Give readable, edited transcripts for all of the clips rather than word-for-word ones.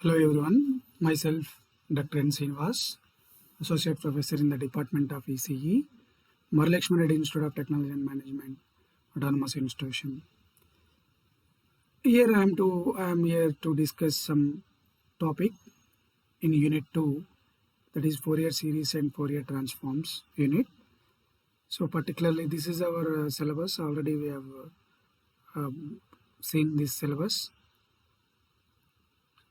Hello everyone, myself Dr. N. Srinivas, Associate Professor in the Department of ECE, Maralakshmi Reddy Institute of Technology and Management, Autonomous Institution. Here I am here to discuss some topic in Unit 2, that is Fourier series and Fourier transforms unit. So particularly this is our syllabus. Already we have seen this syllabus.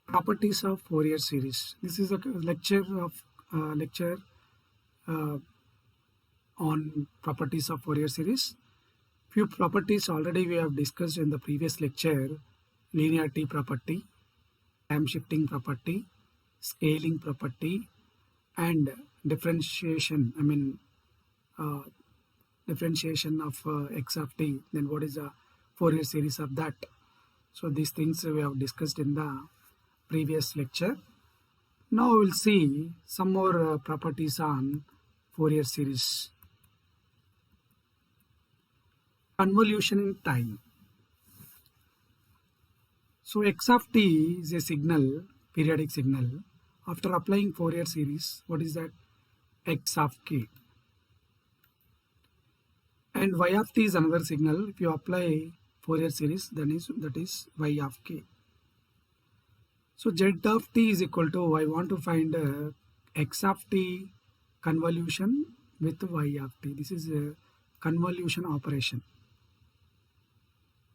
Properties of Fourier series. This is a lecture on properties of Fourier series. Few properties already we have discussed in the previous lecture: linearity property, time shifting property, scaling property, and differentiation. Differentiation of x of t. Then what is the Fourier series of that? So these things we have discussed in the previous lecture. Now we will see some more properties on Fourier series. Convolution in time. So x of t is a signal, periodic signal. After applying Fourier series, what is that? X of k. And y of t is another signal. If you apply Fourier series, then that is y of k. So z of t is equal to, I want to find x of t convolution with y of t. This is a convolution operation.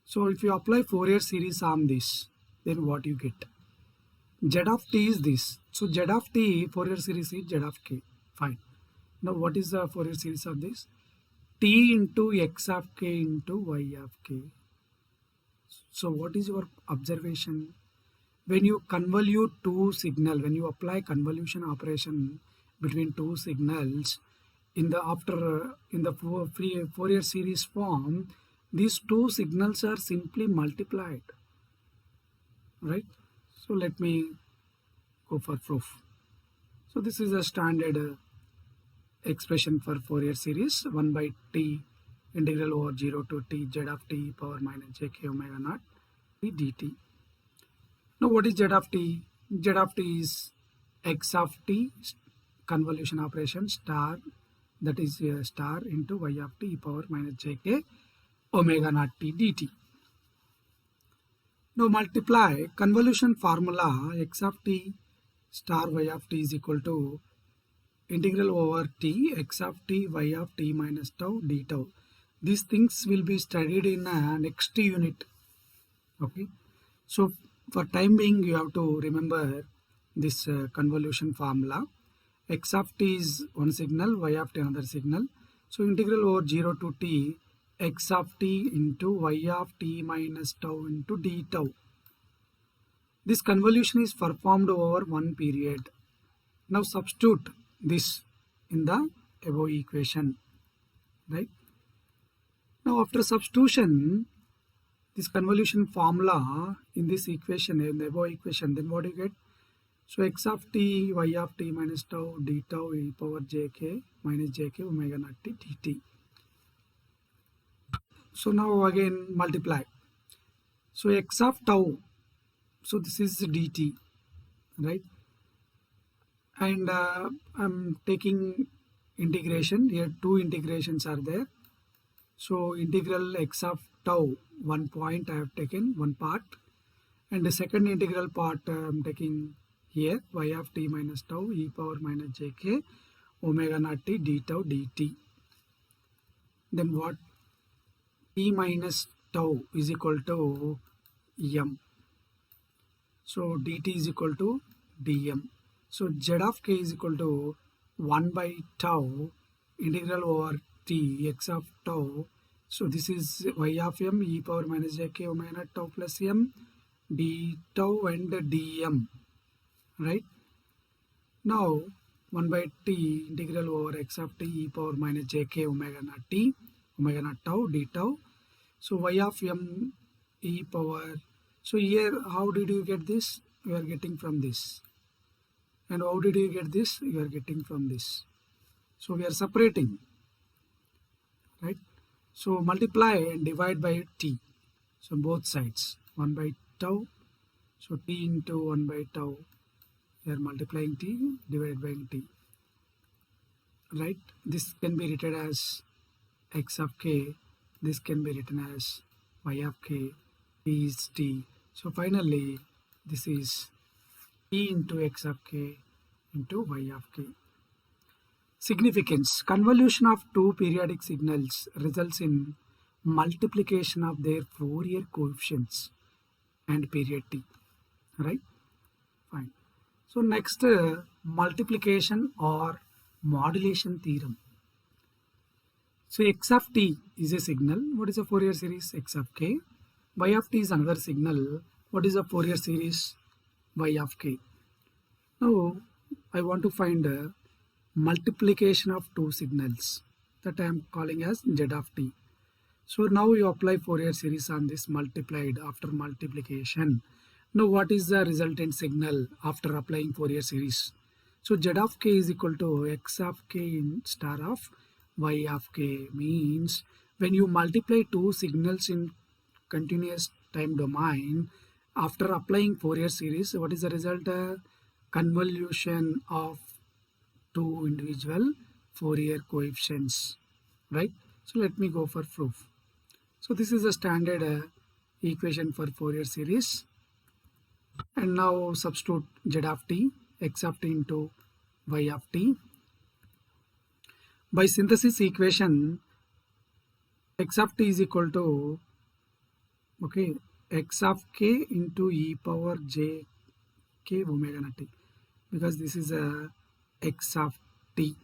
So if you apply Fourier series on this, then what you get? Z of t is this. So z of t, Fourier series is z of k. Fine. Now what is the Fourier series of this? T into x of k into y of k. So what is your observation? When you convolute two signals, when you apply convolution operation between two signals in the Fourier series form, these two signals are simply multiplied, right? So let me go for proof. So this is a standard expression for Fourier series: 1 by t integral over 0 to t z of t power minus jk omega naught t dt. Now what is z of t? Z of t is x of t convolution operation star, that is star into y of t power minus jk omega naught t dt. Now multiply convolution formula: x of t star y of t is equal to integral over t x of t y of t minus tau d tau. These things will be studied in next unit. Okay. So for time being, you have to remember this convolution formula. X of t is one signal, y of t another signal. So integral over 0 to t x of t into y of t minus tau into d tau. This convolution is performed over one period. Now substitute this in the above equation, right? Now after substitution, this convolution formula in this equation, in the above equation, then what do you get? So x of t y of t minus tau d tau e power jk minus jk omega naught t dt. So now again multiply. So x of tau, so this is dt, right? And I'm taking integration. Here two integrations are there. So integral x of tau, one point I have taken, one part. And the second integral part I am taking here, y of t minus tau e power minus jk omega naught t d tau dt. Then what? T minus tau is equal to m. So dt is equal to dm. So z of k is equal to 1 by tau integral over t x of tau. So this is y of m e power minus jk omega naught tau plus m d tau and dm, right? Now 1 by t integral over x of t e power minus jk omega naught t omega naught tau d tau. So y of m e power. So here how did you get this? You are getting from this. And how did you get this? You are getting from this. So we are separating, right? So multiply and divide by t. So both sides, 1 by tau So t into 1 by tau, we are multiplying t divided by t, right? This can be written as x of k, this can be written as y of k, t is t. So finally, this is t into x of k into y of k. Significance. Convolution of two periodic signals results in multiplication of their Fourier coefficients and period t, right? Fine. So next, multiplication or modulation theorem. So x of t is a signal. What is a Fourier series? X of k. Y of t is another signal. What is a Fourier series? Y of k. Now I want to find multiplication of two signals that I am calling as z of t. So now you apply Fourier series on this multiplied after multiplication. Now what is the resultant signal after applying Fourier series? So z of k is equal to x of k in star of y of k, means when you multiply two signals in continuous time domain after applying Fourier series, what is the result? Convolution of two individual Fourier coefficients, right? So let me go for proof. So this is a standard equation for Fourier series, and now substitute z of t, x of t into y of t. By synthesis equation, x of t is equal to, okay, x of k into e power j k omega naught t, because this is a x of t,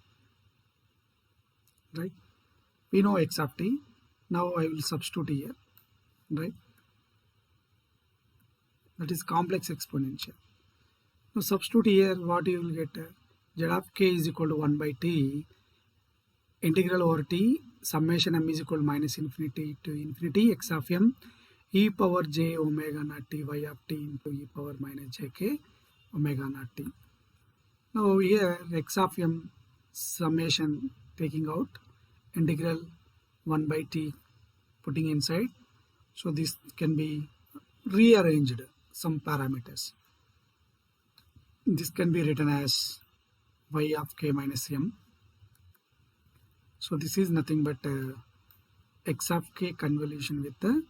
right? We know x of t. Now I will substitute here, right? That is complex exponential. Now substitute here, what you will get? Z of k is equal to 1 by t, integral over t, summation m is equal to minus infinity to infinity, x of m, e power j omega naught t, y of t into e power minus jk omega naught t. Now here x of m summation taking out, integral 1 by t putting inside. So this can be rearranged some parameters. This can be written as y of k minus m. So this is nothing but x of k convolution with the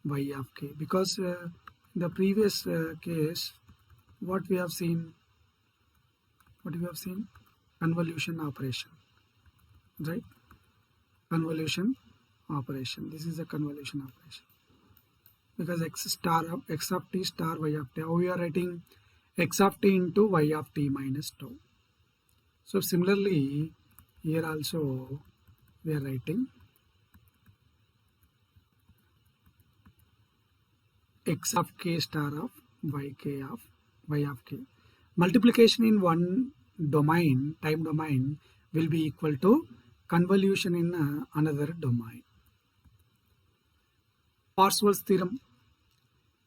y of k, because in the previous case what we have seen convolution operation, right? Convolution operation. This is a convolution operation, because x of t star y of t. How we are writing? X of t into y of t minus tau. So similarly here also we are writing x of k star of y of k. Multiplication in one domain, time domain, will be equal to convolution in another domain. Parseval's theorem.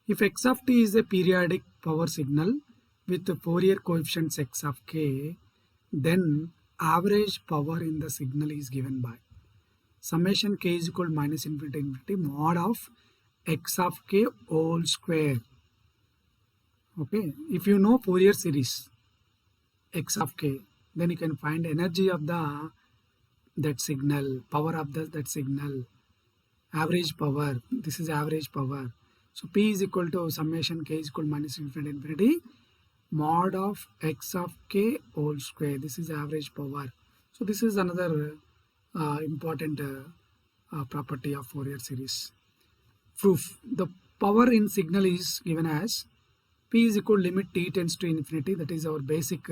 If x of t is a periodic power signal with the Fourier coefficients x of k, then average power in the signal is given by summation k is equal to minus infinity to infinity mod of x of k whole square. Okay, if you know Fourier series x of k, then you can find energy of that signal, power of that signal, average power. This is average power. So P is equal to summation k is equal to minus infinity to infinity mod of x of k whole square. This is average power. So this is another important property of Fourier series. Proof. The power in signal is given as P is equal to limit t tends to infinity. That is our basic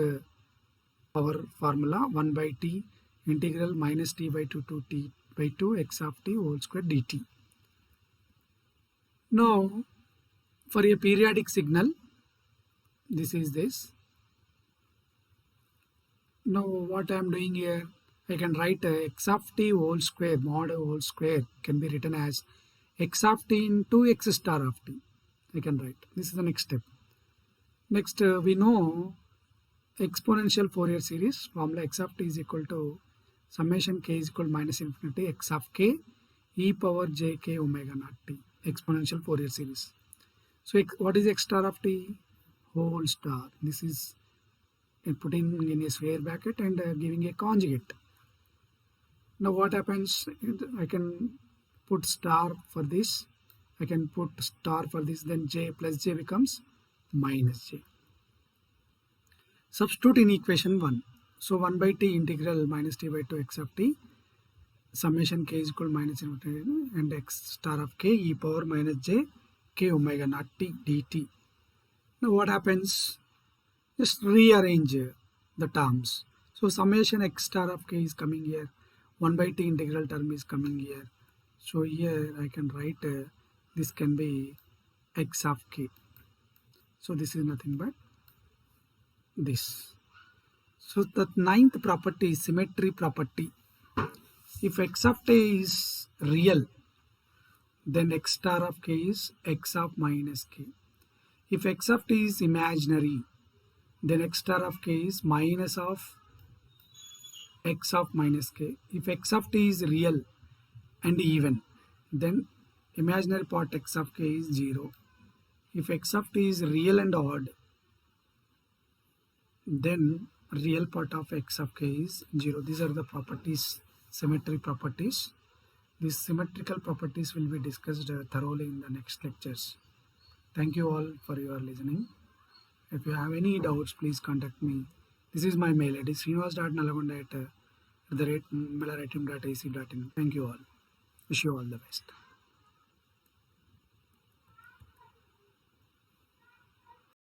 power formula, 1 by t integral minus t by 2 to t by 2 x of t whole square dt. Now for a periodic signal, this is this. Now what I am doing here, I can write x of t whole square, mod whole square can be written as x of t into x star of t. I can write. This is the next step. Next we know exponential Fourier series formula, x of t is equal to summation k is equal to minus infinity x of k e power j k omega naught t, exponential Fourier series. So what is x star of t? Whole star. This is putting in a square bracket and giving a conjugate. Now what happens? I can put star for this. I can put star for this. Then j plus j becomes minus j. Substitute in equation 1. So 1 by t integral minus t by 2 x of t summation k is equal to minus infinity and x star of k e power minus j k omega naught t dt. Now what happens? Just rearrange the terms. So summation x star of k is coming here. 1 by t integral term is coming here. So here I can write this can be x of k. So this is nothing but this. So the ninth property is symmetry property. If x of t is real, then x star of k is x of minus k. If x of t is imaginary, then x star of k is minus of x of minus k. If x of t is real and even, then imaginary part x of k is 0. If x of t is real and odd, then real part of x of k is 0. These are the properties, symmetry properties. These symmetrical properties will be discussed thoroughly in the next lectures. Thank you all for your listening. If you have any doubts, please contact me. This is my mail. It is srinivas.nalagonda@melaratim.ac.in. Thank you all. Wish you all the best.